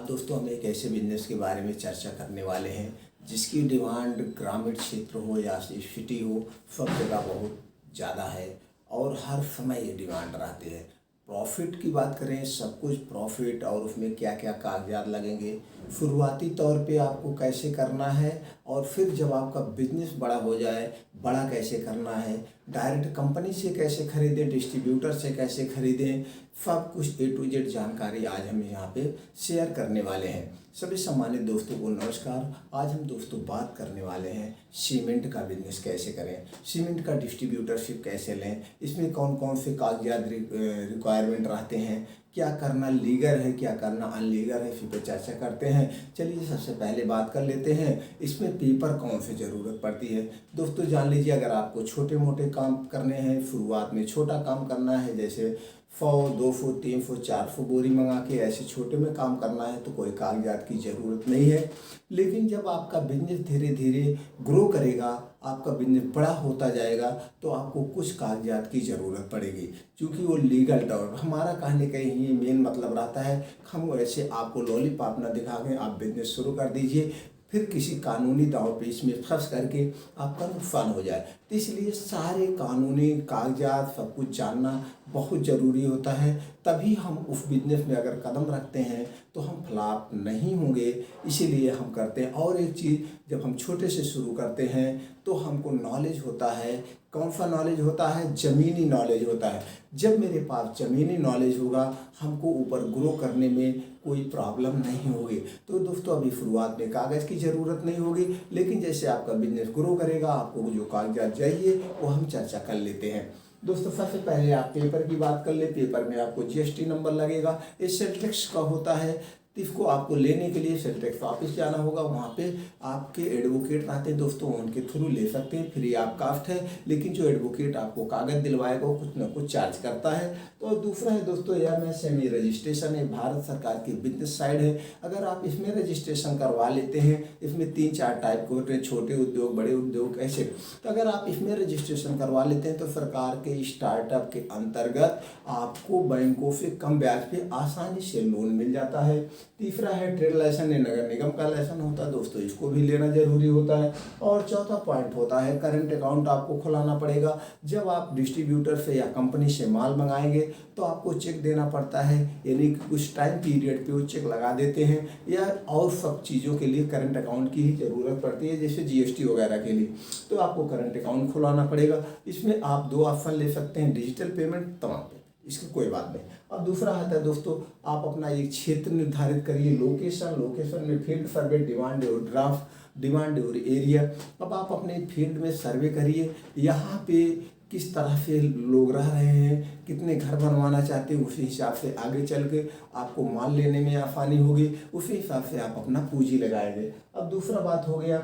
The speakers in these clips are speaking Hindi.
दोस्तों हम एक ऐसे बिजनेस के बारे में चर्चा करने वाले हैं जिसकी डिमांड ग्रामीण क्षेत्र हो या सिटी हो, सब जगह बहुत ज़्यादा है और हर समय ये डिमांड रहती है। प्रॉफिट की बात करें, सब कुछ प्रॉफिट और उसमें क्या क्या कागजात लगेंगे, शुरुआती तौर पे आपको कैसे करना है और फिर जब आपका बिजनेस बड़ा हो जाए बड़ा कैसे करना है, डायरेक्ट कंपनी से कैसे खरीदें, डिस्ट्रीब्यूटर से कैसे खरीदें, सब कुछ ए टू जेड जानकारी आज हम यहाँ पे शेयर करने वाले हैं। सभी सम्मानित दोस्तों को नमस्कार। आज हम दोस्तों बात करने वाले हैं सीमेंट का बिजनेस कैसे करें, सीमेंट का डिस्ट्रीब्यूटरशिप कैसे लें, इसमें कौन कौन से कागजात रिक्वायरमेंट रहते हैं, क्या करना लीगल है, क्या करना अनलीगल है, इसी पर चर्चा करते हैं। चलिए सबसे पहले बात कर लेते हैं इसमें पेपर कौन सी ज़रूरत पड़ती है। दोस्तों जान लीजिए, अगर आपको छोटे मोटे काम करने हैं, शुरुआत में छोटा काम करना है, जैसे 100, 200, 300, 400 बोरी मंगा के ऐसे छोटे में काम करना है तो कोई कागजात की ज़रूरत नहीं है। लेकिन जब आपका बिजनेस धीरे धीरे ग्रो करेगा, आपका बिजनेस बड़ा होता जाएगा तो आपको कुछ कागजात की ज़रूरत पड़ेगी, क्योंकि वो लीगल डॉक्यूमेंट हमारा कहने का ही मेन मतलब रहता है। हम ऐसे आपको लॉलीपॉप ना दिखा के आप बिजनेस शुरू कर दीजिए, फिर किसी कानूनी दाव पेच में फंस करके आपका नुकसान हो जाए। तो इसलिए सारे कानूनी कागजात सब कुछ जानना बहुत ज़रूरी होता है, तभी हम उस बिजनेस में अगर कदम रखते हैं तो हम फ्लॉप नहीं होंगे। इसीलिए हम करते हैं। और एक चीज़, जब हम छोटे से शुरू करते हैं तो हमको नॉलेज होता है। कौन सा नॉलेज होता है? ज़मीनी नॉलेज होता है। जब मेरे पास ज़मीनी नॉलेज होगा, हमको ऊपर ग्रो करने में कोई प्रॉब्लम नहीं होगी। तो दोस्तों अभी शुरुआत में कागज़ की ज़रूरत नहीं होगी, लेकिन जैसे आपका बिजनेस ग्रो करेगा आपको जो कागजात चाहिए वो हम चर्चा कर लेते हैं। दोस्तों सबसे पहले आप पेपर की बात कर ले। पेपर में आपको जीएसटी नंबर लगेगा, ये सेल टैक्स का होता है। तो इसको आपको लेने के लिए सेल टैक्स ऑफिस जाना होगा। वहाँ पे आपके एडवोकेट रहते हैं दोस्तों, उनके थ्रू ले सकते हैं, फ्री ऑफ कास्ट है। लेकिन जो एडवोकेट आपको कागज़ दिलवाएगा वो कुछ ना कुछ चार्ज करता है। तो दूसरा है दोस्तों एमएसएमई रजिस्ट्रेशन है, भारत सरकार की बिजनेस साइड है। अगर आप इसमें रजिस्ट्रेशन करवा लेते हैं, इसमें 3-4 टाइप के होते हैं, छोटे उद्योग, बड़े उद्योग, ऐसे। तो अगर आप इसमें रजिस्ट्रेशन करवा लेते हैं तो सरकार के स्टार्टअप के अंतर्गत आपको बैंकों से कम ब्याज पे आसानी से लोन मिल जाता है। तीसरा है ट्रेड लाइसेंस, नगर निगम का लाइसेंस होता है दोस्तों, इसको भी लेना जरूरी होता है। और चौथा पॉइंट होता है करंट अकाउंट आपको खुलाना पड़ेगा। जब आप डिस्ट्रीब्यूटर से या कंपनी से माल मंगाएंगे तो आपको चेक देना पड़ता है, यानी कि कुछ टाइम पीरियड पे वो चेक लगा देते हैं, या और सब चीज़ों के लिए करंट अकाउंट की ही ज़रूरत पड़ती है, जैसे जीएसटी वगैरह के लिए। तो आपको करंट अकाउंट खुलाना पड़ेगा। इसमें आप 2 ऑप्शन ले सकते हैं, डिजिटल पेमेंट, तमाम पे, इसकी कोई बात नहीं। अब दूसरा आता है दोस्तों, आप अपना एक क्षेत्र निर्धारित करिए, लोकेशन में फील्ड सर्वे, डिमांड और ड्राफ्ट, डिमांड और एरिया। अब आप अपने फील्ड में सर्वे करिए, यहाँ पे किस तरह से लोग रह रहे हैं, कितने घर बनवाना चाहते हैं, उसी हिसाब से आगे चल के आपको माल लेने में आसानी होगी, उसी हिसाब से आप अपना पूंजी लगाएंगे। अब दूसरा बात हो गया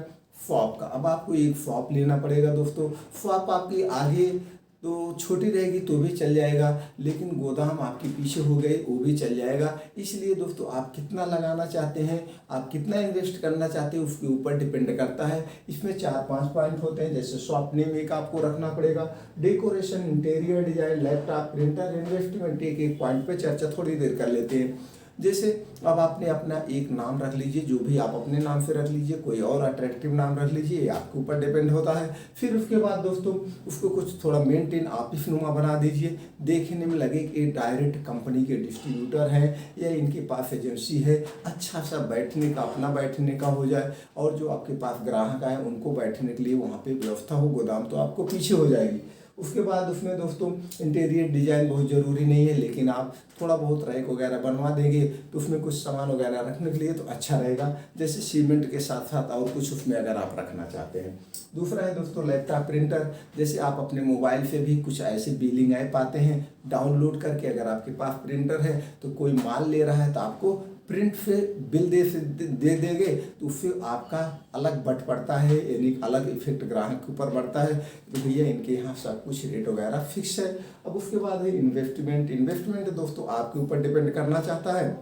शॉप का। अब आपको एक शॉप लेना पड़ेगा दोस्तों। शॉप आपकी आगे तो छोटी रहेगी तो भी चल जाएगा, लेकिन गोदाम आपके पीछे हो गए वो भी चल जाएगा। इसलिए दोस्तों आप कितना लगाना चाहते हैं, आप कितना इन्वेस्ट करना चाहते हैं, उसके ऊपर डिपेंड करता है। इसमें 4-5 पॉइंट होते हैं, जैसे शॉप नेम एक आपको रखना पड़ेगा, decoration, interior design, laptop, printer, investment, एक पॉइंट पे चर्चा थोड़ी देर कर लेते हैं। जैसे अब आपने अपना एक नाम रख लीजिए, जो भी आप अपने नाम से रख लीजिए, कोई और अट्रैक्टिव नाम रख लीजिए, आपके ऊपर डिपेंड होता है। फिर उसके बाद दोस्तों उसको कुछ थोड़ा मेंटेन ऑफिस नुमा बना दीजिए, देखने में लगे कि डायरेक्ट कंपनी के डिस्ट्रीब्यूटर हैं या इनके पास एजेंसी है। अच्छा सा बैठने का, अपना बैठने का हो जाए, और जो आपके पास ग्राहक आए उनको बैठने के लिए वहाँ पे व्यवस्था हो। गोदाम तो आपको पीछे हो जाएगी। उसके बाद उसमें दोस्तों इंटीरियर डिजाइन बहुत ज़रूरी नहीं है, लेकिन आप थोड़ा बहुत रैक वगैरह बनवा देंगे तो उसमें कुछ सामान वगैरह रखने के लिए तो अच्छा रहेगा, जैसे सीमेंट के साथ साथ और कुछ उसमें अगर आप रखना चाहते हैं। दूसरा है दोस्तों लैपटॉप, प्रिंटर। जैसे आप अपने मोबाइल से भी कुछ ऐसे बिलिंग ऐप आते हैं, डाउनलोड करके अगर आपके पास प्रिंटर है तो कोई माल ले रहा है तो आपको प्रिंट से बिल दे देंगे, तो उससे आपका अलग बट पड़ता है, यानी अलग इफेक्ट ग्राहक के ऊपर बढ़ता है कि भैया इनके यहाँ सब कुछ रेट वगैरह फिक्स है। अब उसके बाद है इन्वेस्टमेंट दोस्तों आपके ऊपर डिपेंड करना चाहता है,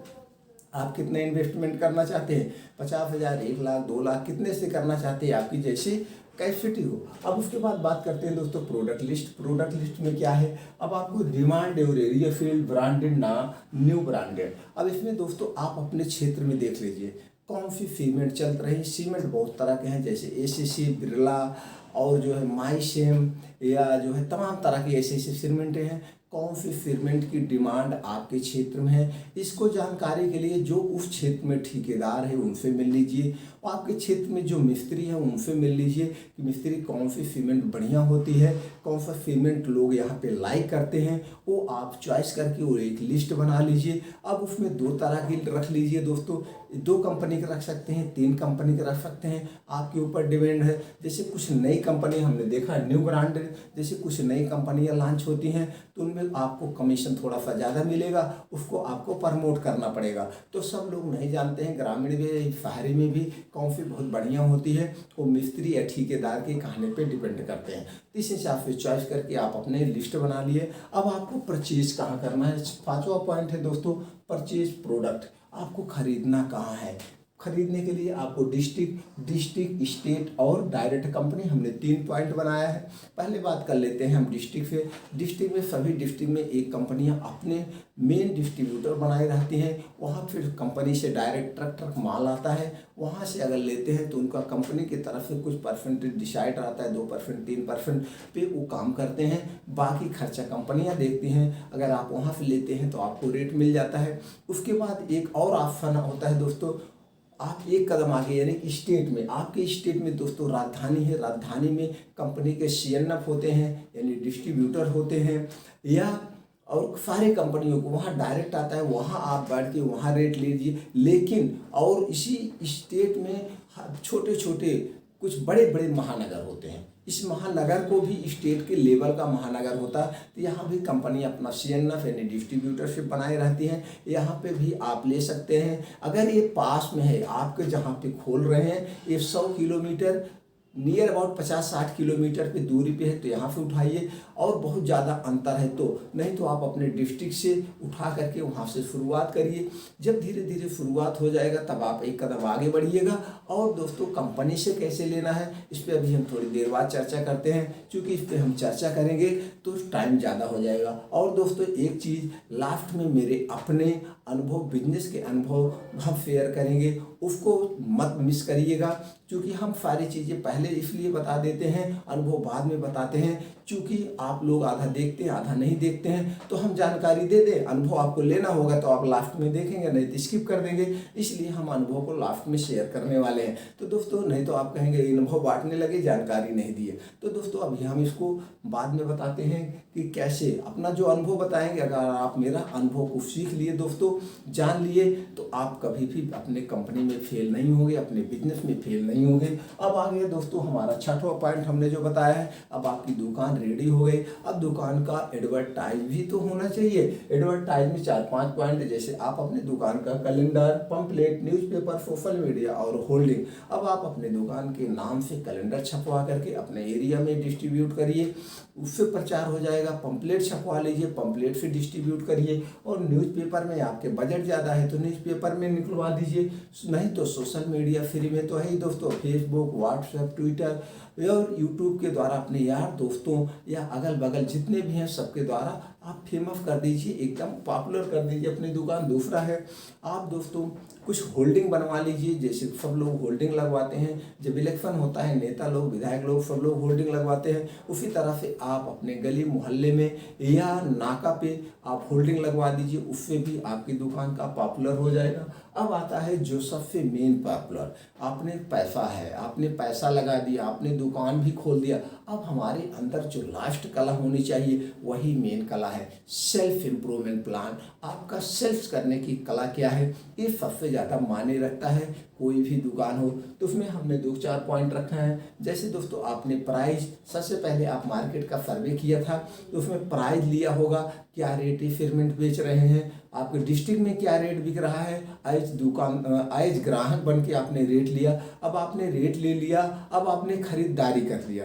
आप कितने इन्वेस्टमेंट करना चाहते हैं, 50,000, 1 लाख, 2 लाख, कितने से करना चाहते हैं, आपकी जैसी कैपेसिटी हो। अब उसके बाद बात करते हैं दोस्तों प्रोडक्ट लिस्ट। प्रोडक्ट लिस्ट में क्या है, अब आपको डिमांड और एरिया फील्ड, ब्रांडेड ना न्यू ब्रांडेड। अब इसमें दोस्तों आप अपने क्षेत्र में देख लीजिए कौन सी सीमेंट चल रही है। सीमेंट बहुत तरह के हैं, जैसे एसीसी, बिरला और जो है माइसेम, या जो है तमाम तरह की ऐसी सीमेंटें हैं। कौन सी सीमेंट की डिमांड आपके क्षेत्र में है, इसको जानकारी के लिए जो उस क्षेत्र में ठेकेदार है उनसे मिल लीजिए, और आपके क्षेत्र में जो मिस्त्री है उनसे मिल लीजिए कि मिस्त्री कौन सी सीमेंट बढ़िया होती है, कौन सा सीमेंट लोग यहाँ पे लाइक करते हैं, वो आप चॉइस करके वो एक लिस्ट बना लीजिए। अब उसमें 2 तरह की रख लीजिए दोस्तों, 2 कंपनी के रख सकते हैं, 3 कंपनी के रख सकते हैं, आपके ऊपर डिपेंड है। जैसे कुछ नई कंपनी हमने देखा न्यू ब्रांडेड, जैसे कुछ नई कंपनियां लॉन्च होती हैं तो उनमें आपको कमीशन थोड़ा सा ज़्यादा मिलेगा, उसको आपको प्रमोट करना पड़ेगा। तो सब लोग नहीं जानते हैं, ग्रामीण में शहरी में भी कौन सी बहुत बढ़िया होती है, वो मिस्त्री या ठेकेदार के कहने पे डिपेंड करते हैं। इस हिसाब से चॉइस करके आप अपने लिस्ट बना लिए। अब आपको परचेज कहाँ करना है, 5वां पॉइंट है दोस्तों परचेज प्रोडक्ट। आपको खरीदना कहाँ है, खरीदने के लिए आपको डिस्ट्रिक्ट, स्टेट और डायरेक्ट कंपनी, हमने 3 पॉइंट बनाया है। पहले बात कर लेते हैं हम डिस्ट्रिक्ट से। डिस्ट्रिक्ट में सभी डिस्ट्रिक्ट में एक कंपनियां अपने मेन डिस्ट्रीब्यूटर बनाए रहती हैं, वहाँ फिर कंपनी से डायरेक्ट ट्रक माल आता है, वहाँ से अगर लेते हैं तो उनका कंपनी की तरफ से कुछ परसेंटेज डिसाइड रहता है, 2%, 3% पे वो काम करते हैं। बाकी खर्चा कंपनियाँ देखती हैं, अगर आप वहाँ से लेते हैं तो आपको रेट मिल जाता है। उसके बाद एक और ऑप्शन होता है दोस्तों, आप एक कदम आगे यानी कि स्टेट में, आपके स्टेट में दोस्तों राजधानी है, राजधानी में कंपनी के CNF होते हैं यानी डिस्ट्रीब्यूटर होते हैं, या और सारे कंपनियों को वहाँ डायरेक्ट आता है, वहाँ आप बैठ के वहाँ रेट लीजिए। लेकिन और इसी स्टेट में छोटे छोटे कुछ बड़े बड़े महानगर होते हैं, इस महानगर को भी स्टेट के लेवल का महानगर होता है, तो यहाँ भी कंपनी अपना CNF यानी डिस्ट्रीब्यूटरशिप बनाए रहती हैं, यहाँ पे भी आप ले सकते हैं। अगर ये पास में है आपके जहाँ पे खोल रहे हैं, ये 100 किलोमीटर नियर अबाउट 50-60 किलोमीटर पे दूरी पे है तो यहाँ से उठाइए, और बहुत ज़्यादा अंतर है तो नहीं तो आप अपने डिस्ट्रिक्ट से उठा करके वहाँ से शुरुआत करिए। जब धीरे धीरे शुरुआत हो जाएगा तब आप एक कदम आगे बढ़िएगा। और दोस्तों कंपनी से कैसे लेना है इस पर अभी हम थोड़ी देर बाद चर्चा करते हैं, क्योंकि इस पर हम चर्चा करेंगे तो टाइम ज़्यादा हो जाएगा। और दोस्तों एक चीज़ लास्ट में मेरे अपने अनुभव, बिजनेस के अनुभव हम शेयर करेंगे, उसको मत मिस करिएगा, क्योंकि हम सारी चीज़ें पहले इसलिए बता देते हैं, अनुभव बाद में बताते हैं, क्योंकि आप लोग आधा देखते हैं आधा नहीं देखते हैं। तो हम जानकारी दे दें, अनुभव आपको लेना होगा तो आप लास्ट में देखेंगे, नहीं तो स्किप कर देंगे, इसलिए हम अनुभव को लास्ट में शेयर करने वाले हैं। तो दोस्तों नहीं तो आप कहेंगे अनुभव बांटने लगे, जानकारी नहीं दिए। तो दोस्तों अभी हम इसको बाद में बताते हैं कि कैसे अपना जो अनुभव बताएंगे। अगर आप मेरा अनुभव को सीख लिए दोस्तों, जान लिए, तो आप कभी भी अपने कंपनी में फेल नहीं होंगे, अपने बिजनेस में फेल नहीं होंगे। अब आ गया दोस्तों हमारा 6वां पॉइंट हमने जो बताया है। अब आपकी दुकान रेडी हो गई, अब दुकान का एडवर्टाइज भी तो होना चाहिए। एडवर्टाइज में 4-5 पॉइंट, जैसे आप अपने दुकान का calendar, pamphlet, newspaper, social media और होल्डिंग। अब आप अपने दुकान के नाम से कैलेंडर छपवा करके अपने एरिया में डिस्ट्रीब्यूट करिए, उससे प्रचार हो जाएगा। पंपलेट छपवा लीजिए, पंपलेट से डिस्ट्रीब्यूट करिए। और न्यूज़पेपर में आपके बजट ज़्यादा है तो न्यूज़पेपर में निकलवा दीजिए, नहीं तो सोशल मीडिया फ्री में तो है ही दोस्तों, फेसबुक, व्हाट्सएप, ट्विटर और यूट्यूब के द्वारा अपने यार दोस्तों या अगल बगल जितने भी हैं सबके द्वारा आप फेमस कर दीजिए, एकदम पॉपुलर कर दीजिए अपनी दुकान। दूसरा है आप दोस्तों कुछ होल्डिंग बनवा लीजिए, जैसे सब लोग होल्डिंग लगवाते हैं, जब इलेक्शन होता है नेता लोग, विधायक लोग, सब लोग होल्डिंग लगवाते हैं, उसी तरह से आप अपने गली मोहल्ले में या नाका पे आप होल्डिंग लगवा दीजिए, उससे भी आपकी दुकान का पॉपुलर हो जाएगा। अब आता है जो सबसे मेन पॉपुलर, आपने पैसा है, आपने पैसा लगा दिया, आपने दुकान भी खोल दिया, अब हमारे अंदर जो लास्ट कला होनी चाहिए वही मेन कला है, सेल्फ इम्प्रूवमेंट प्लान। आपका सेल्फ करने की कला क्या है, ये सबसे ज़्यादा मायने रखता है। कोई भी दुकान हो तो उसमें हमने 2-4 पॉइंट रखा है। जैसे दोस्तों आपने प्राइस, सबसे पहले आप मार्केट का सर्वे किया था तो उसमें प्राइस लिया होगा, क्या रेट सीमेंट बेच रहे हैं, आपके डिस्ट्रिक्ट में क्या रेट बिक रहा है, एज ग्राहक बन के आपने रेट लिया। अब आपने रेट ले लिया, अब आपने खरीदारी कर लिया,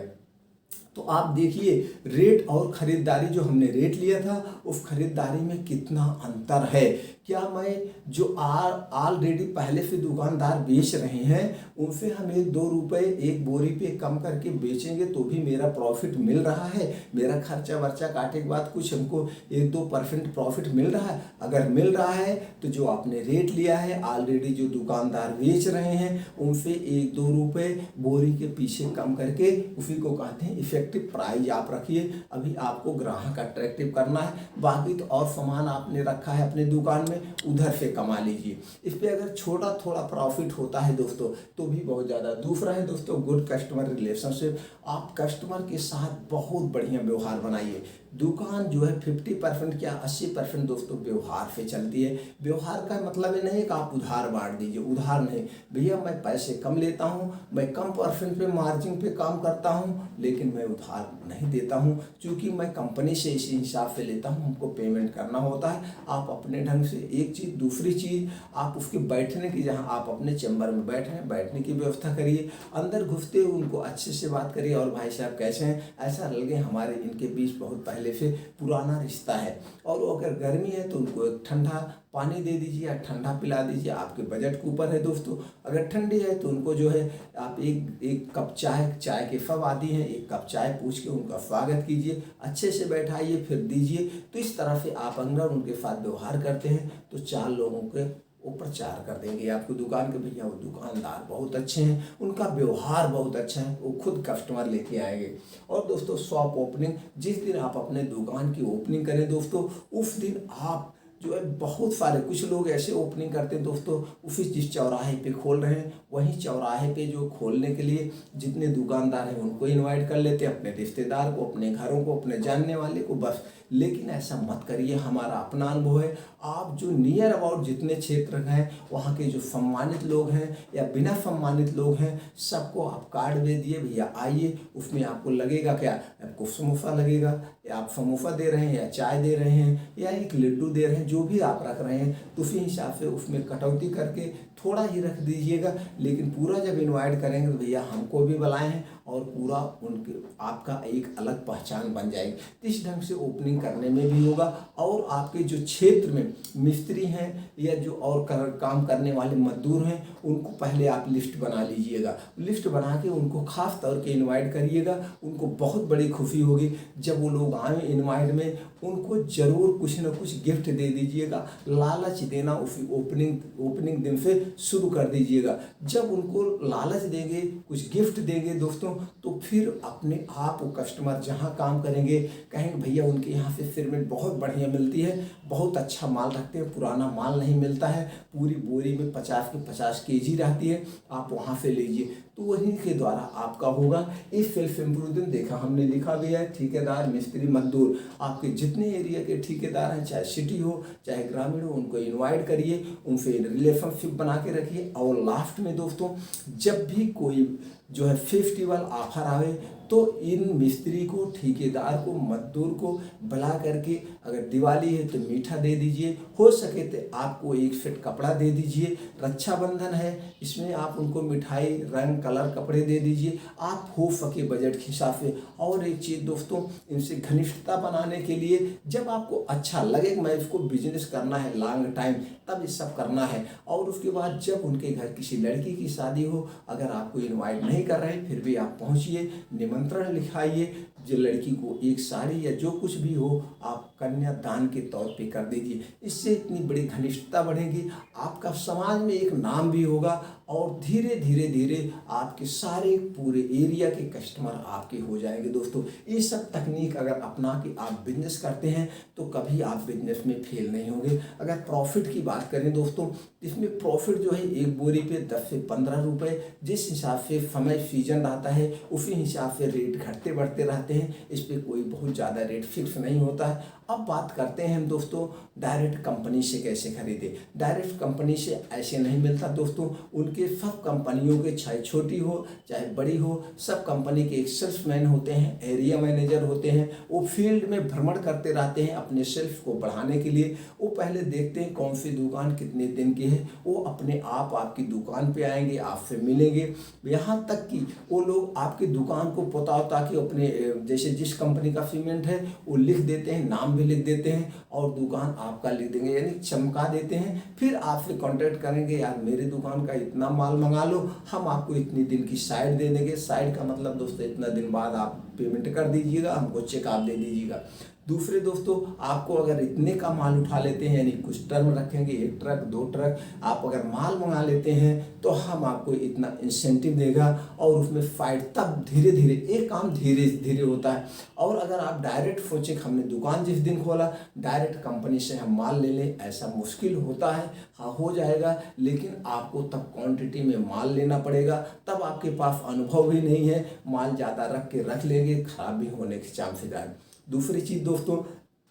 तो आप देखिए रेट और ख़रीदारी, जो हमने रेट लिया था उस खरीदारी में कितना अंतर है, क्या मैं जो ऑलरेडी पहले से दुकानदार बेच रहे हैं उनसे हम 1-2 रुपए एक बोरी पे कम करके बेचेंगे तो भी मेरा प्रॉफिट मिल रहा है? मेरा खर्चा वर्चा काटे के बाद कुछ हमको 1-2% प्रॉफिट मिल रहा है? अगर मिल रहा है तो जो आपने रेट लिया है ऑलरेडी जो दुकानदार बेच रहे हैं उनसे 1-2 रुपए बोरी के पीछे कम करके उसी को कहते हैं इफेक्टिव प्राइस आप रखिए। अभी आपको ग्राहक अट्रैक्टिव करना है, बाकी तो और सामान आपने रखा है अपने दुकान में उधर से कमा लीजिए। इस पे अगर छोटा थोड़ा प्रॉफिट होता है दोस्तों तो भी बहुत ज़्यादा। दूसरा है दोस्तों गुड कस्टमर रिलेशनशिप। आप कस्टमर के साथ बहुत बढ़िया व्यवहार बनाइए। दुकान जो है 50% क्या 80% दोस्तों व्यवहार से चलती है। व्यवहार का मतलब ये नहीं कि आप उधार बांट दीजिए, उधार नहीं। भैया मैं पैसे कम लेता हूँ, मैं कम परसेंट पे मार्जिन पे काम करता हूँ, लेकिन मैं उधार नहीं देता हूँ क्योंकि मैं कंपनी से इसी हिसाब से लेता हूँ, हमको पेमेंट करना होता है। आप अपने ढंग से एक चीज़, दूसरी चीज़ आप उसके बैठने की, जहाँ आप अपने चैम्बर में बैठ रहे हैं बैठने की व्यवस्था करिए। अंदर घुसते हुए उनको अच्छे से बात करिए और भाई साहब कैसे हैं, ऐसा लगे हमारे इनके बीच बहुत पहले से पुराना रिश्ता है। और अगर गर्मी है तो उनको एक ठंडा पानी दे दीजिए या ठंडा पिला दीजिए, आपके बजट के ऊपर है दोस्तों। अगर ठंडी है तो उनको जो है आप एक कप चाय के सब आदि हैं, एक कप चाय पूछ के उनका स्वागत कीजिए, अच्छे से बैठाइए फिर दीजिए। तो इस तरह से आप अगर उनके साथ व्यवहार करते हैं तो 4 लोगों के वो प्रचार कर देंगे आपको दुकान के, भैया वो दुकानदार बहुत अच्छे हैं, उनका व्यवहार बहुत अच्छा है, वो खुद कस्टमर लेके आएंगे। और दोस्तों शॉप ओपनिंग, जिस दिन आप अपने दुकान की ओपनिंग करें दोस्तों उस दिन आप जो है बहुत सारे, कुछ लोग ऐसे ओपनिंग करते हैं दोस्तों, उसी जिस चौराहे पे खोल रहे हैं वहीं चौराहे पे जो खोलने के लिए जितने दुकानदार हैं उनको इनवाइट कर लेते हैं, अपने रिश्तेदार को, अपने घरों को, अपने जानने वाले को, बस। लेकिन ऐसा मत करिए, हमारा अपना अनुभव है। आप जो नियर अबाउट जितने क्षेत्र हैं वहाँ के जो सम्मानित लोग हैं या बिना सम्मानित लोग हैं सबको आप कार्ड दे दिए, भैया आइए। उसमें आपको लगेगा क्या, आपको समोसा लगेगा, या आप समोसा दे रहे हैं या चाय दे रहे हैं या एक लड्डू दे रहे हैं, जो भी आप रख रहे हैं तो उसी हिसाब से उसमें कटौती करके थोड़ा ही रख दीजिएगा। लेकिन पूरा जब इनवाइट करेंगे तो भैया हमको भी बुलाएं हैं और पूरा उनके आपका एक अलग पहचान बन जाएगी। इस ढंग से ओपनिंग करने में भी होगा। और आपके जो क्षेत्र में मिस्त्री हैं या जो और काम करने वाले मजदूर हैं उनको पहले आप लिस्ट बना लीजिएगा। लिस्ट बना के उनको खास तौर पे इनवाइट करिएगा। उनको बहुत बड़ी खुशी होगी जब वो लोग आए इनवाइट में, उनको ज़रूर कुछ न कुछ गिफ्ट दे दीजिएगा। लालच देना उस ओपनिंग दिन से शुरू कर दीजिएगा। जब उनको लालच देंगे, कुछ गिफ्ट देंगे दोस्तों, तो फिर अपने आप वो कस्टमर जहाँ काम करेंगे कहेंगे भैया उनके यहाँ से सिरमेंट बहुत बढ़िया मिलती है, बहुत अच्छा माल रखते हैं, पुराना माल नहीं मिलता है, पूरी बोरी में 50 के 50 केजी रहती है, आप वहाँ से लीजिए। तो वहीं के द्वारा आपका होगा। इस सेल्फ इम्प्रूवमेंट देखा हमने लिखा भी है, ठेकेदार, मिस्त्री, मजदूर, आपके जितने एरिया के ठेकेदार हैं, चाहे सिटी हो चाहे ग्रामीण हो, उनको इनवाइट करिए, उनसे रिलेशनशिप बना के रखिए। और लास्ट में दोस्तों जब भी कोई जो है फेस्टिवल ऑफर आवे तो इन मिस्त्री को, ठेकेदार को, मजदूर को बुला करके, अगर दिवाली है तो मीठा दे दीजिए, हो सके तो आपको एक सेट कपड़ा दे दीजिए। रक्षाबंधन है, इसमें आप उनको मिठाई, रंग, कलर, कपड़े दे दीजिए, आप हो सके बजट के हिसाब से। और एक चीज़ दोस्तों, इनसे घनिष्ठता बनाने के लिए जब आपको अच्छा लगे कि मैं इसको बिजनेस करना है लॉन्ग टाइम, तब ये सब करना है। और उसके बाद जब उनके घर किसी लड़की की शादी हो, अगर आपको इनवाइट नहीं कर रहे फिर भी आप पहुंचिए, निमंत्रण लिखाइए, जो लड़की को एक साड़ी या जो कुछ भी हो आप कन्यादान के तौर पे कर दीजिए। इससे इतनी बड़ी घनिष्ठता बढ़ेगी, आपका समाज में एक नाम भी होगा और धीरे धीरे आपके सारे पूरे एरिया के कस्टमर आपके हो जाएंगे दोस्तों। ये सब तकनीक अगर अपना के आप बिजनेस करते हैं तो कभी आप बिजनेस में फेल नहीं होंगे। अगर प्रॉफिट की बात करें दोस्तों, इसमें प्रॉफिट जो है एक बोरी पे 10 से 15 रुपये, जिस हिसाब से समय सीजन रहता है उसी हिसाब से रेट घटते बढ़ते रहते हैं। इस पर कोई बहुत ज़्यादा रेट फिक्स नहीं होता है। अब बात करते हैं हम दोस्तों डायरेक्ट कंपनी से कैसे खरीदे। डायरेक्ट कंपनी से ऐसे नहीं मिलता दोस्तों, उनके सब कंपनियों के, चाहे छोटी हो चाहे बड़ी हो, सब कंपनी के एक सेल्समैन होते हैं, एरिया मैनेजर होते हैं, वो फील्ड में भ्रमण करते रहते हैं अपने सेल्फ को बढ़ाने के लिए। वो पहले देखते हैं कौन सी दुकान कितने दिन की है, वो अपने आप आपकी दुकान पे आएंगे, आपसे मिलेंगे। यहाँ तक कि वो लोग आपकी दुकान को पता के अपने जैसे जिस कंपनी का सीमेंट है वो लिख देते हैं, नाम भी लिख देते हैं और दुकान आपका लिख देंगे, यानी चमका देते हैं। फिर आपसे कांटेक्ट करेंगे, यार मेरी दुकान का इतना माल मंगा लो, हम आपको इतनी दिन की साइड दे देंगे। साइड का मतलब दोस्तों इतना दिन बाद आप पेमेंट कर दीजिएगा, हमको चेक आप दे दीजिएगा। दूसरे दोस्तों, आपको अगर इतने का माल उठा लेते हैं, यानी कुछ टर्म रखेंगे, 1 ट्रक 2 ट्रक आप अगर माल मंगा लेते हैं तो हम आपको इतना इंसेंटिव देगा और उसमें फाइट तब धीरे धीरे, एक काम धीरे धीरे होता है। और अगर आप डायरेक्ट सोचे हमने दुकान जिस दिन खोला डायरेक्ट कंपनी से हम माल ले लें, ऐसा मुश्किल होता है। हाँ हो जाएगा, लेकिन आपको तब क्वांटिटी में माल लेना पड़ेगा, तब आपके पास अनुभव भी नहीं है, माल ज़्यादा रख के रख लेंगे, खराब भी होने के चांसेस है। दूसरी चीज़ दोस्तों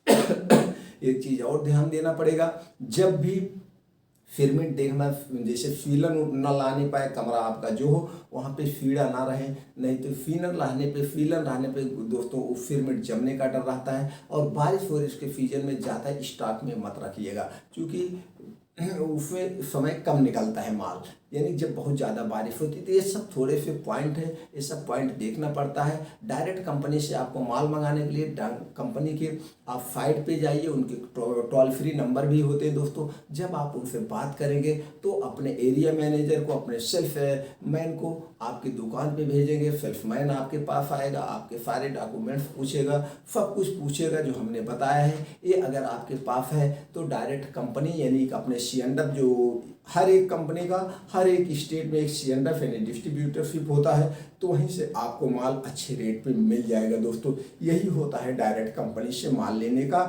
एक चीज़ और ध्यान देना पड़ेगा, जब भी फिरमिट देखना, जैसे फीलन न लाने पाए कमरा आपका जो हो वहाँ पे फीड़ा ना रहे, नहीं तो फीलन रहने पे दोस्तों वो फिरमिट जमने का डर रहता है। और बारिश के सीजन में ज़्यादा स्टॉक में मत रखिएगा, क्योंकि उसमें समय कम निकलता है माल, यानी जब बहुत ज़्यादा बारिश होती है। तो ये सब थोड़े से पॉइंट है, ये सब पॉइंट देखना पड़ता है। डायरेक्ट कंपनी से आपको माल मंगाने के लिए कंपनी के आप साइट पे जाइए, उनके टोल फ्री नंबर भी होते हैं दोस्तों। जब आप उनसे बात करेंगे तो अपने एरिया मैनेजर को, अपने सेल्फ मैन को आपकी दुकान पे भेजेंगे। सेल्फ मैन आपके पास आएगा, आपके सारे डॉक्यूमेंट्स पूछेगा, सब कुछ पूछेगा जो हमने बताया है। ये अगर आपके पास है तो डायरेक्ट कंपनी, यानी कि अपने C&F, जो हर एक कंपनी का हर एक स्टेट में एक C&F यानी डिस्ट्रीब्यूटरशिप होता है, तो वहीं से आपको माल अच्छे रेट पे मिल जाएगा दोस्तों। यही होता है डायरेक्ट कंपनी से माल लेने का,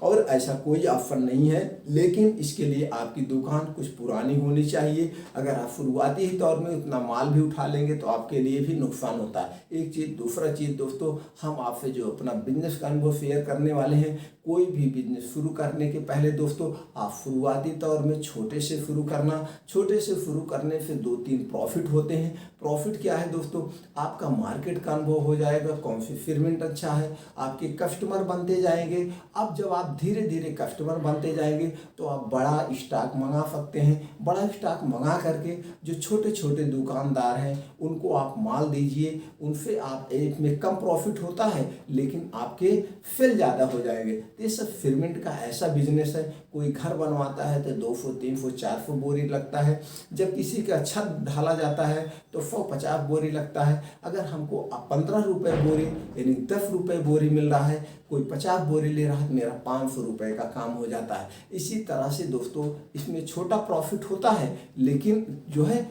और ऐसा कोई ऑफर नहीं है। लेकिन इसके लिए आपकी दुकान कुछ पुरानी होनी चाहिए। अगर आप शुरुआती ही तौर में उतना माल भी उठा लेंगे तो आपके लिए भी नुकसान होता है, एक चीज़। दूसरा चीज़ दोस्तों, हम आपसे जो अपना बिजनेस का अनुभव शेयर करने वाले हैं। कोई भी बिजनेस शुरू करने के पहले दोस्तों आप शुरुआती तौर में छोटे से शुरू करना। छोटे से शुरू करने से 2-3 प्रॉफिट होते हैं। प्रॉफिट क्या है दोस्तों, आपका मार्केट का अनुभव हो जाएगा, कौन सी फिरमेंट अच्छा है, आपके कस्टमर बनते जाएंगे। अब जब आप धीरे धीरे कस्टमर बनते जाएंगे तो आप बड़ा स्टॉक मंगा सकते हैं। बड़ा स्टॉक मंगा करके जो छोटे छोटे दुकानदार हैं उनको आप माल दीजिए। उनसे आप एक में कम प्रॉफिट होता है, लेकिन आपके सेल ज़्यादा हो जाएंगे। ये सब फिरमेंट का ऐसा बिजनेस है, कोई घर बनवाता है तो 200 300 400 बोरी लगता है, जब किसी का छत ढाला जाता है तो 150 बोरी लगता है। अगर हमको 15 रुपये बोरी यानी 10 रुपये बोरी मिल रहा है, कोई 50 बोरी ले रहा है तो मेरा 500 रुपये का काम हो जाता है। इसी तरह से दोस्तों इसमें छोटा प्रॉफिट होता है, लेकिन जो है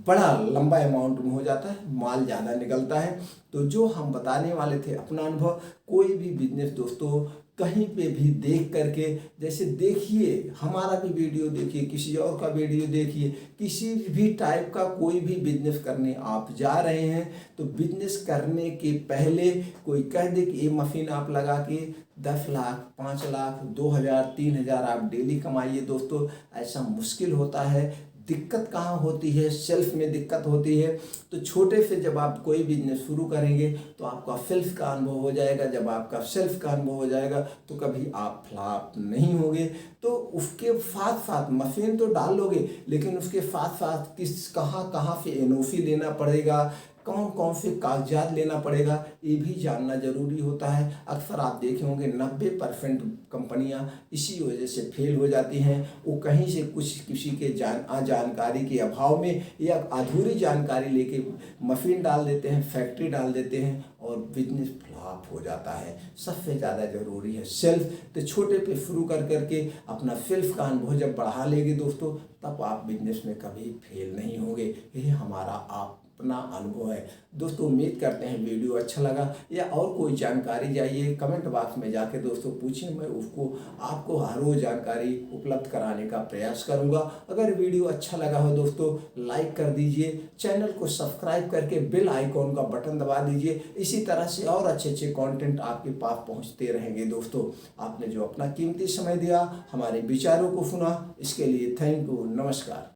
बड़ा लंबा अमाउंट में हो जाता है, माल ज़्यादा निकलता है। तो जो हम बताने वाले थे अपना अनुभव, कोई भी बिजनेस दोस्तों कहीं पे भी देख करके, जैसे देखिए हमारा भी वीडियो देखिए, किसी और का वीडियो देखिए, किसी भी टाइप का कोई भी बिजनेस करने आप जा रहे हैं तो बिजनेस करने के पहले कोई कह दे कि ये मशीन आप लगा के 10 लाख 5 लाख 2000 3000 आप डेली कमाइए दोस्तों, ऐसा मुश्किल होता है। दिक्कत कहाँ होती है, सेल्फ में दिक्कत होती है। तो छोटे से जब आप कोई बिजनेस शुरू करेंगे तो आपका सेल्फ का अनुभव हो जाएगा। जब आपका सेल्फ का अनुभव हो जाएगा तो कभी आप फ्लॉप नहीं होंगे। तो उसके साथ साथ मशीन तो डाल लोगे, लेकिन उसके साथ साथ कहाँ से NOC लेना पड़ेगा, कौन कौन से कागजात लेना पड़ेगा, ये भी जानना जरूरी होता है। अक्सर आप देखे होंगे 90% कंपनियां इसी वजह से फेल हो जाती हैं। वो कहीं से कुछ किसी के जानकारी के अभाव में या अधूरी जानकारी लेके मशीन डाल देते हैं, फैक्ट्री डाल देते हैं और बिजनेस फ्लॉप हो जाता है। सबसे ज़्यादा ज़रूरी है सेल्फ। तो छोटे पे शुरू करके अपना सेल्फ का अनुभव जब बढ़ा लेंगे दोस्तों, तब आप बिजनेस में कभी फेल नहीं होंगे। यही हमारा आप अपना अनुभव है दोस्तों। उम्मीद करते हैं वीडियो अच्छा लगा, या और कोई जानकारी चाहिए कमेंट बॉक्स में जाके दोस्तों पूछिए, मैं उसको आपको हर रोज जानकारी उपलब्ध कराने का प्रयास करूंगा। अगर वीडियो अच्छा लगा हो दोस्तों लाइक कर दीजिए, चैनल को सब्सक्राइब करके बेल आइकॉन का बटन दबा दीजिए। इसी तरह से और अच्छे अच्छे कंटेंट आपके पास पहुंचते रहेंगे दोस्तों। आपने जो अपना कीमती समय दिया, हमारे विचारों को सुना, इसके लिए थैंक यू, नमस्कार।